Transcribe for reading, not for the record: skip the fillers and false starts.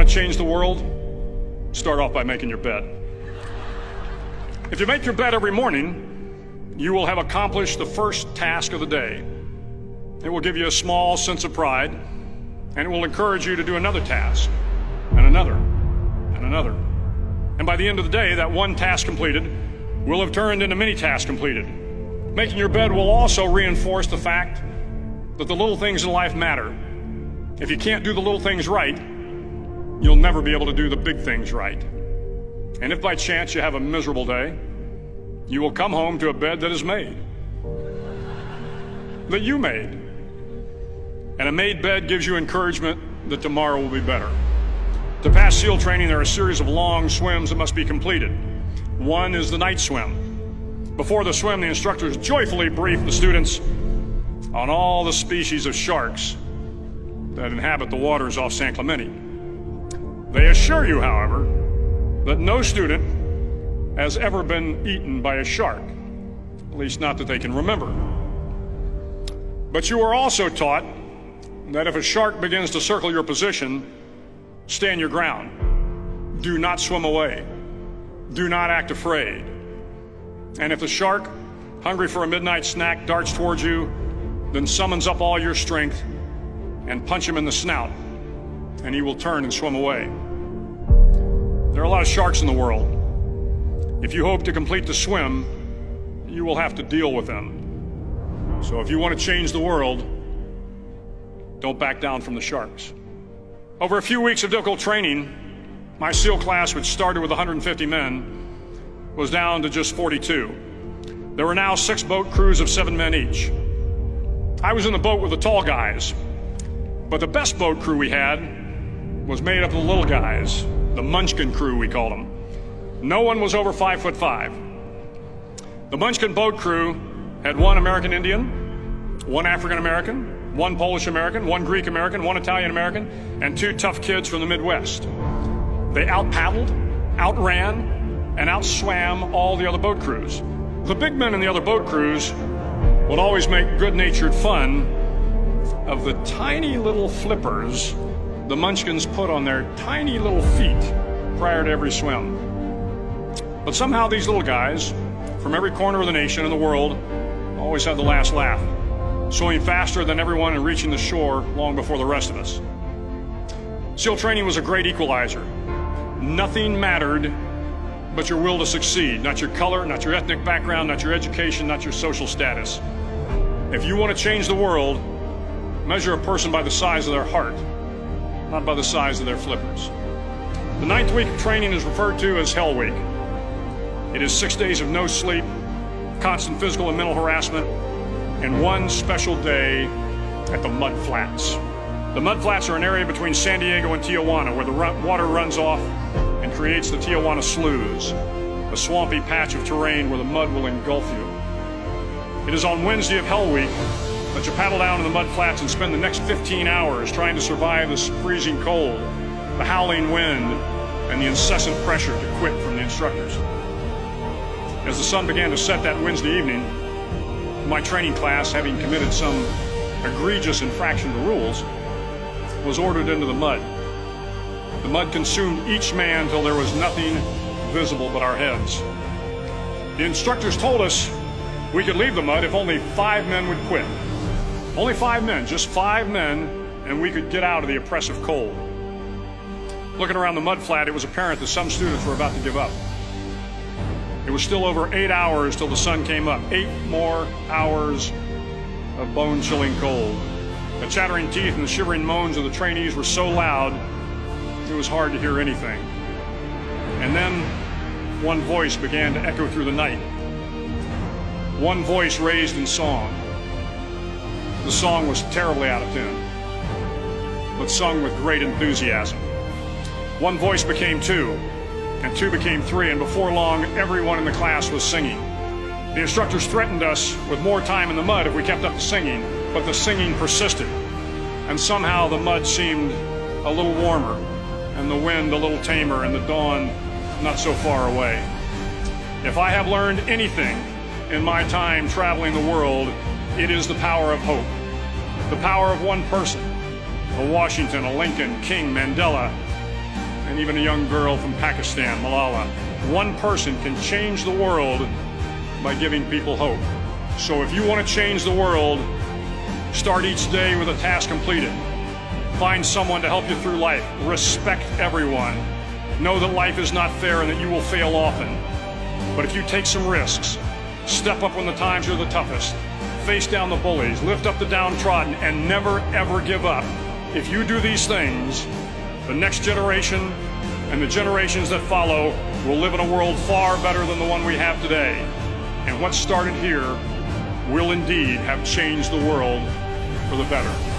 want to change the world? Start off by making your bed. If you make your bed every morning, you will have accomplished the first task of the day. It will give you a small sense of pride, and it will encourage you to do another task, and another, and another. And by the end of the day, that one task completed will have turned into many tasks completed. Making your bed will also reinforce the fact that the little things in life matter. If you can't do the little things right, you'll never be able to do the big things right. And if by chance you have a miserable day, you will come home to a bed that is made, that you made. And a made bed gives you encouragement that tomorrow will be better. To pass SEAL training, there are a series of long swims that must be completed. One is the night swim. Before the swim, the instructors joyfully brief the students on all the species of sharks that inhabit the waters off San Clemente. They assure you, however, that no student has ever been eaten by a shark, at least not that they can remember. But you are also taught that if a shark begins to circle your position, stand your ground. Do not swim away. Do not act afraid. And if the shark, hungry for a midnight snack, darts towards you, then summons up all your strength and punch him in the snout, and he will turn and swim away. There are a lot of sharks in the world. If you hope to complete the swim, you will have to deal with them. So if you want to change the world, don't back down from the sharks. Over a few weeks of difficult training, my SEAL class, which started with 150 men, was down to just 42. There were now 6 boat crews of 7 men each. I was in the boat with the tall guys, but the best boat crew we had was made up of the little guys, the Munchkin crew, we called them. No one was over 5'5". The Munchkin boat crew had 1 American Indian, 1 African American, 1 Polish American, 1 Greek American, 1 Italian American, and 2 tough kids from the Midwest. They out-paddled, outran, and outswam all the other boat crews. The big men in the other boat crews would always make good-natured fun of the tiny little flippers the Munchkins put on their tiny little feet prior to every swim. But somehow these little guys from every corner of the nation and the world always had the last laugh, swimming faster than everyone and reaching the shore long before the rest of us. SEAL training was a great equalizer. Nothing mattered but your will to succeed, not your color, not your ethnic background, not your education, not your social status. If you want to change the world, measure a person by the size of their heart, not by the size of their flippers. The 9th week of training is referred to as Hell Week. It is 6 days of no sleep, constant physical and mental harassment, and 1 special day at the Mud Flats. The Mud Flats are an area between San Diego and Tijuana where the water runs off and creates the Tijuana Sloughs, a swampy patch of terrain where the mud will engulf you. It is on Wednesday of Hell Week that you paddle down to the Mud Flats and spend the next 15 hours trying to survive this freezing cold, the howling wind, and the incessant pressure to quit from the instructors. As the sun began to set that Wednesday evening, my training class, having committed some egregious infraction of the rules, was ordered into the mud. The mud consumed each man till there was nothing visible but our heads. The instructors told us we could leave the mud if only 5 men would quit. Only 5 men, just 5 men, and we could get out of the oppressive cold. Looking around the mud flat, it was apparent that some students were about to give up. It was still over 8 hours till the sun came up. 8 more hours of bone-chilling cold. The chattering teeth and the shivering moans of the trainees were so loud, it was hard to hear anything. And then one voice began to echo through the night. One voice raised in song. The song was terribly out of tune, but sung with great enthusiasm. One voice became 2, and 2 became 3, and before long, everyone in the class was singing. The instructors threatened us with more time in the mud if we kept up the singing, but the singing persisted, and somehow the mud seemed a little warmer, and the wind a little tamer, and the dawn not so far away. If I have learned anything in my time traveling the world, it is the power of hope. The power of one person, a Washington, a Lincoln, King, Mandela, and even a young girl from Pakistan, Malala. One person can change the world by giving people hope. So if you want to change the world, start each day with a task completed. Find someone to help you through life. Respect everyone. Know that life is not fair and that you will fail often. But if you take some risks, step up when the times are the toughest, face down the bullies, lift up the downtrodden, and never ever give up. If you do these things, the next generation and the generations that follow will live in a world far better than the one we have today. And what started here will indeed have changed the world for the better.